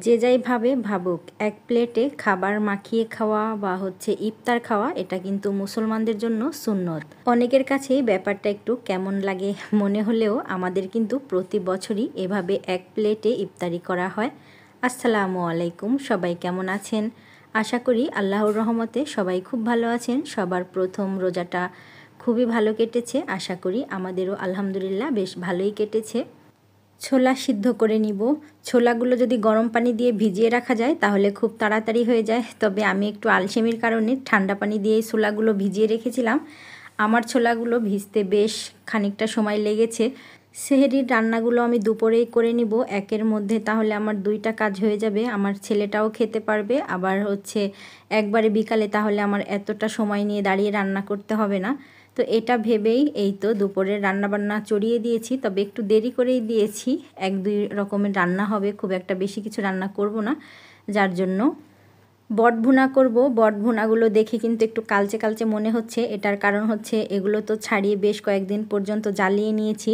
যে যাই ভাবে ভাবুক, এক প্লেটে খাবার মাখিয়ে খাওয়া বা ইফতার খাওয়া এটা কিন্তু মুসলমানদের জন্য সুন্নত। অনেকের কাছেই ব্যাপারটা একটু কেমন লাগে মনে হলেও আমাদের কিন্তু প্রতি বছরই এভাবে এক প্লেটে ইফতারি করা হয়। আসসালামু আলাইকুম, সবাই কেমন আছেন? আশা করি আল্লাহর রহমতে সবাই খুব ভালো আছেন। সবার প্রথম রোজাটা খুবই ভালো কেটেছে, আশা করি আমাদেরও আলহামদুলিল্লাহ বেশ ভালোই কেটেছে। ছোলা সিদ্ধ করে নিব। ছোলাগুলো যদি গরম পানি দিয়ে ভিজিয়ে রাখা যায় তাহলে খুব তাড়াতাড়ি হয়ে যায়, তবে আমি একটু আলসেমির কারণে ঠান্ডা পানি দিয়েই ছোলাগুলো ভিজিয়ে রেখেছিলাম। আমার ছোলাগুলো ভিজতে বেশ খানিকটা সময় লেগেছে। সেহরির রান্নাগুলো আমি দুপুরেই করে নিব একের মধ্যে, তাহলে আমার দুইটা কাজ হয়ে যাবে, আমার ছেলেটাও খেতে পারবে, আবার একবারে বিকালে তাহলে আমার এতটা সময় নিয়ে দাঁড়িয়ে রান্না করতে হবে না। তো এটা ভেবেই এই তো দুপুরের রান্নাবান্না চড়িয়ে দিয়েছি, তবে একটু দেরি করেই দিয়েছি। এক দুই রকমের রান্না হবে, খুব একটা বেশি কিছু রান্না করব না, যার জন্য বট ভুনা করব। বট ভুনাগুলো দেখে কিন্তু একটু কালচে কালচে মনে হচ্ছে, এটার কারণ এগুলো তো ছাড়িয়ে বেশ কয়েকদিন পর্যন্ত জ্বালিয়ে নিয়েছি,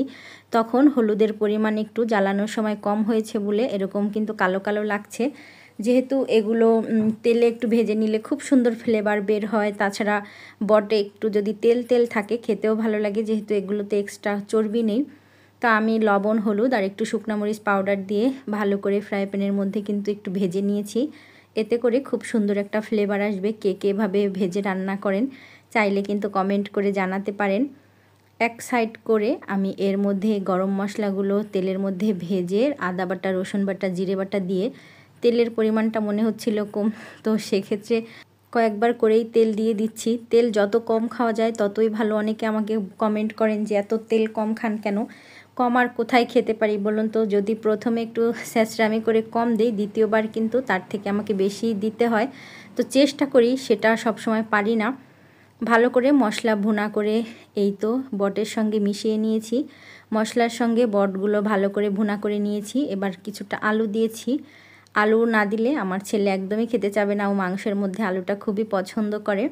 তখন হলুদের পরিমাণ একটু জ্বালানোর সময় কম হয়েছে বলে এরকম কিন্তু কালো কালো লাগছে। যেহেতু এগুলো তেলে একটু ভেজে নিলে খুব সুন্দর ফ্লেভার বের হয়, তাছাড়া বটে একটু যদি তেল তেল থাকে খেতেও ভালো লাগে, যেহেতু এগুলোতে এক্সট্রা চর্বি নেই। তা আমি লবণ, হলুদ আর একটু শুকনো মরিচ পাউডার দিয়ে ভালো করে ফ্রাই প্যানের মধ্যে কিন্তু একটু ভেজে নিয়েছি। এতে করে খুব সুন্দর একটা ফ্লেভার আসবে। কে এভাবে ভেজে রান্না করেন চাইলে কিন্তু কমেন্ট করে জানাতে পারেন। এক সাইড করে আমি এর মধ্যে গরম মশলাগুলো তেলের মধ্যে ভেজে আদা বাটা, রসুন বাটা, জিরে বাটা দিয়ে, তেলের পরিমাণটা মনে হচ্ছিল কম, তো সেক্ষেত্রে কয়েকবার করেই তেল দিয়ে দিচ্ছি। তেল যত কম খাওয়া যায় ততই ভালো। অনেকে আমাকে কমেন্ট করেন যে এত তেল কম খান কেন? কম আর কোথায় খেতে পারি বলুন তো? যদি প্রথমে একটু স্যাঁচড়ামি করে কম দিই, দ্বিতীয়বার কিন্তু তার থেকে আমাকে বেশি দিতে হয়। তো চেষ্টা করি, সেটা সবসময় পারি না। ভালো করে মশলা ভুনা করে এই তো বটের সঙ্গে মিশিয়ে নিয়েছি। মশলার সঙ্গে বটগুলো ভালো করে ভুনা করে নিয়েছি। এবার কিছুটা আলু দিয়েছি। আলু না দিলে আমার ছেলে একদমই খেতে চাবে না, ও মাংসের মধ্যে আলুটা খুবই পছন্দ করে।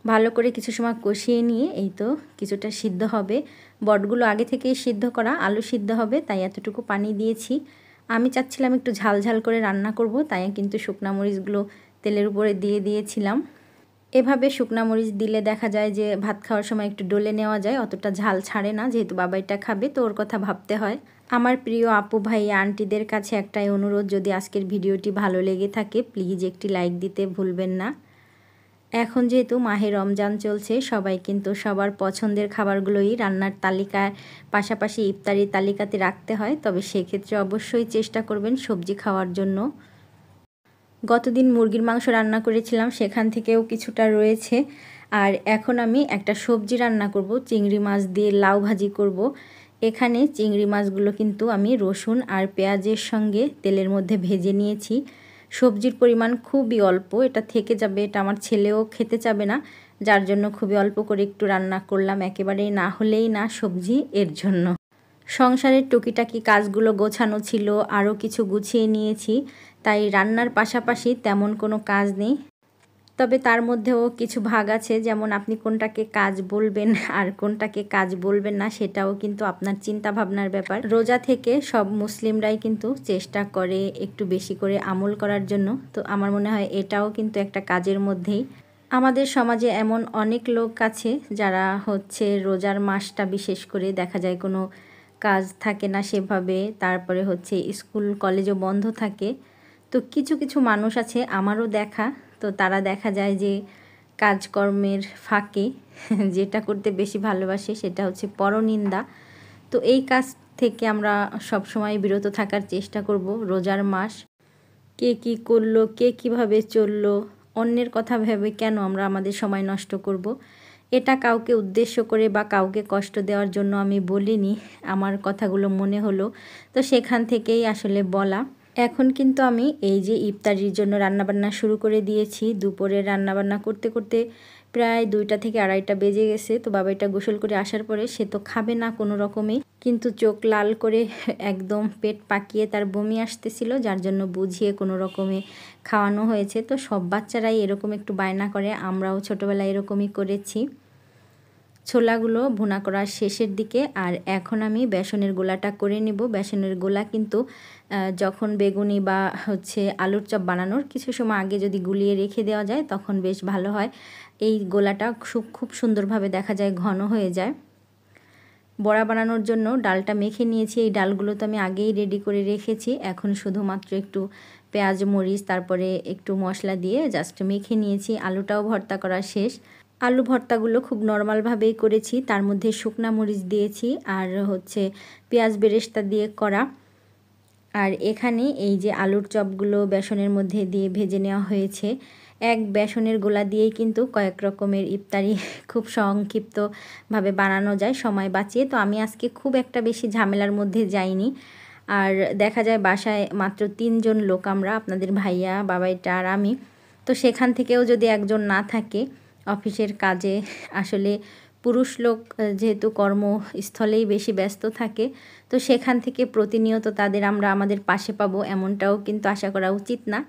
ভালো করে কিছু সময় কষিয়ে নিয়ে এই তো কিছুটা সিদ্ধ হবে। বটগুলো আগে থেকেই সিদ্ধ করা, আলু সিদ্ধ হবে, তাই এতটুকু পানি দিয়েছি। আমি চাচ্ছিলাম একটু ঝাল ঝাল করে রান্না করব, তাই কিন্তু শুকনা মরিচগুলো তেলের উপরে দিয়ে দিয়েছিলাম। এভাবে শুকনা মরিচ দিলে দেখা যায় যে ভাত খাওয়ার সময় একটু ডলে নেওয়া যায়, অতটা ঝাল ছাড়ে না, যেহেতু বাবাইটা খাবে তো ওর কথা ভাবতে হয়। আমার প্রিয় আপু ভাই আন্টিদের কাছে একটাই অনুরোধ, যদি আজকের ভিডিওটি ভালো লেগে থাকে প্লিজ একটি লাইক দিতে ভুলবেন না। এখন যেহেতু মাহে রমজান চলছে, সবাই কিন্তু সবার পছন্দের খাবারগুলোই রান্নার তালিকার পাশাপাশি ইফতারির তালিকাতে রাখতে হয়, তবে সেক্ষেত্রে অবশ্যই চেষ্টা করবেন সবজি খাওয়ার জন্য। গতদিন মুরগির মাংস রান্না করেছিলাম, সেখান থেকেও কিছুটা রয়েছে। আর এখন আমি একটা সবজি রান্না করব, চিংড়ি মাছ দিয়ে লাউ ভাজি করব। এখানে চিংড়ি মাছগুলো কিন্তু আমি রসুন আর পেঁয়াজের সঙ্গে তেলের মধ্যে ভেজে নিয়েছি। সবজির পরিমাণ খুবই অল্প, এটা থেকে যাবে, এটা আমার ছেলেও খেতে চাবে না, যার জন্য খুবই অল্প করে একটু রান্না করলাম, একেবারেই না হলেই না সবজি এর জন্য। সংসারের টুকিটাকি কাজগুলো গোছানো ছিল, আরও কিছু গুছিয়ে নিয়েছি, তাই রান্নার পাশাপাশি তেমন কোনো কাজ নেই। তবে তার মধ্যেও কিছু ভাগ আছে, যেমন আপনি কোনটাকে কাজ বলবেন আর কোনটাকে কাজ বলবেন না সেটাও কিন্তু আপনার চিন্তা ভাবনার ব্যাপার। রোজা থেকে সব মুসলিমরাই কিন্তু চেষ্টা করে একটু বেশি করে আমল করার জন্য, তো আমার মনে হয় এটাও কিন্তু একটা কাজের মধ্যেই। আমাদের সমাজে এমন অনেক লোক আছে যারা রোজার মাসটা বিশেষ করে দেখা যায় কোনো কাজ থাকে না সেভাবে, তারপরে স্কুল কলেজও বন্ধ থাকে। তো কিছু কিছু মানুষ আছে আমারও দেখা, তো তারা দেখা যায় যে কাজকর্মের ফাঁকে যেটা করতে বেশি ভালোবাসে সেটা পরনিন্দা। তো এই কাজ থেকে আমরা সবসময় বিরত থাকার চেষ্টা করব। রোজার মাস, কে কী করলো, কে কীভাবে চললো, অন্যের কথা ভেবে কেন আমরা আমাদের সময় নষ্ট করব? এটা কাউকে উদ্দেশ্য করে বা কাউকে কষ্ট দেওয়ার জন্য আমি বলিনি, আমার কথাগুলো মনে হলো, তো সেখান থেকেই আসলে বলা। এখন কিন্তু আমি এই যে ইফতারির জন্য রান্নাবান্না শুরু করে দিয়েছি। দুপুরের রান্নাবান্না করতে করতে প্রায় 2টা থেকে 2:30 বেজে গেছে। তো বাবাইটা গোসল করে আসার পরে সে তো খাবে না কোনো রকমে, কিন্তু চোখ লাল করে একদম পেট পাকিয়ে তার বমি আসতেছিল, যার জন্য বুঝিয়ে কোনো রকমে খাওয়ানো হয়েছে। তো সব বাচ্চারাই এরকম একটু বায়না করে, আমরাও ছোটোবেলায় এরকমই করেছি। ছোলাগুলো ভুনা করার শেষের দিকে। আর এখন আমি বেসনের গোলাটা করে নেব। বেসনের গোলা কিন্তু যখন বেগুনি বা হচ্ছে আলুর চপ বানানোর কিছু সময় আগে যদি গুলিয়ে রেখে দেওয়া যায় তখন বেশ ভালো হয়। এই গোলাটা খুব সুন্দরভাবে দেখা যায় ঘন হয়ে যায়। বড়া বানানোর জন্য ডালটা মেখে নিয়েছি। এই ডালগুলো তো আমি আগেই রেডি করে রেখেছি। এখন শুধুমাত্র একটু পেঁয়াজ মরিচ তারপরে একটু মশলা দিয়ে জাস্ট মেখে নিয়েছি। আলুটাও ভর্তা করা শেষ। আলু ভর্তাগুলো খুব নর্মালভাবেই করেছি, তার মধ্যে শুকনা মরিচ দিয়েছি আর হচ্ছে পেঁয়াজ বেরেস্তা দিয়ে করা। আর এখানে এই যে আলুর চপগুলো বেসনের মধ্যে দিয়ে ভেজে নেওয়া হয়েছে। এক বেসনের গোলা দিয়েই কিন্তু কয়েক রকমের ইফতারি খুব সংক্ষিপ্তভাবে বানানো যায় সময় বাঁচিয়ে। তো আমি আজকে খুব একটা বেশি ঝামেলার মধ্যে যাইনি। আর দেখা যায় বাসায় মাত্র 3 জন লোক আমরা, আপনাদের ভাইয়া, বাবাইটা আর আমি। তো সেখান থেকেও যদি একজন না থাকে অফিসের কাজে, আসলে পুরুষ লোক যেহেতু কর্মস্থলেই বেশি ব্যস্ত থাকে, তো সেখান থেকে প্রতিনিয়ত তাদের আমরা আমাদের পাশে পাবো এমনটাও কিন্তু আশা করা উচিত না।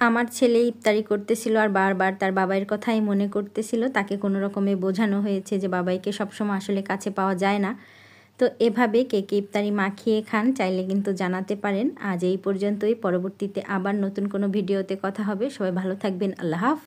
আমার ছেলে ইফতারি করতেছিল আর বারবার তার বাবাইয়ের কথাই মনে করতেছিল। তাকে কোনো রকমে বোঝানো হয়েছে যে বাবাইকে সবসময় আসলে কাছে পাওয়া যায় না। তো এভাবে কে কে ইফতারি মাখিয়ে খান চাইলে কিন্তু জানাতে পারেন। আজ এই পর্যন্তই, পরবর্তীতে আবার নতুন কোনো ভিডিওতে কথা হবে। সবাই ভালো থাকবেন। আল্লাহ হাফেজ।